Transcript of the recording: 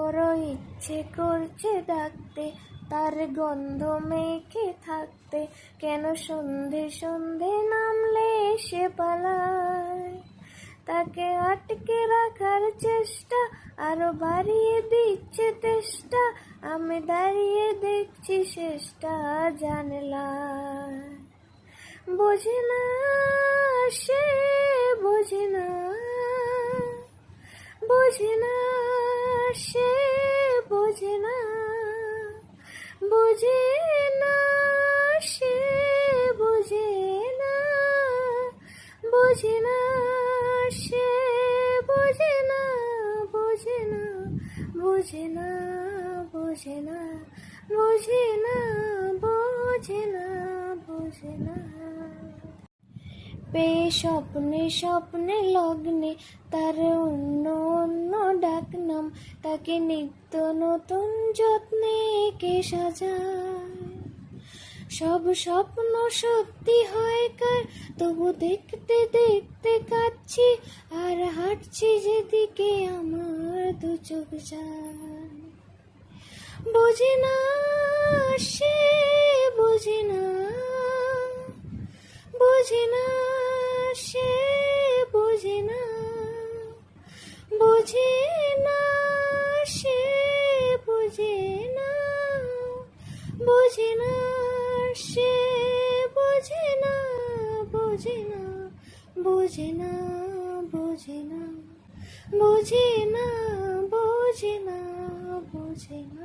বড় ইচ্ছে করছে ডাকতে, তার গন্ধ মেখে থাকতে। কেন সন্ধে সন্ধে নামলে সে পালায়, তাকে আটকে রাখার চেষ্টা আরো বাড়িয়ে দিচ্ছে তেষ্টা। আমি দাঁড়িয়ে দেখছি শেষটা জানলায়। বোঝে না সে, বোঝে না, বোঝে না সে, বোঝে না, বোঝে না সে, বোঝে না, বোঝে না সে, বোঝে না, বোঝে না, বোঝে না, বোঝে না, বোঝে না, বোঝে না, বোঝে না। পেয়ে স্বপ্নে স্বপ্নে লগ্নে তার অন্য অন্য ডাকনাম, তাকে নিত্য নতুন যত্নে কে সাজায়। সব স্বপ্ন সত্যি হয় কার, তবু দেখতে দেখতে কাঁদছি আর হাঁটছি যেদিকে আমার দু চোখ যায়। বোঝে না সে, বোঝে না, বোঝে না সে, বোঝে না, বোঝে না সে, বোঝে না, বোঝে না সে, বোঝে না, বোঝে না, বোঝে না, বোঝে না, বোঝে না, বোঝে না, বোঝে না।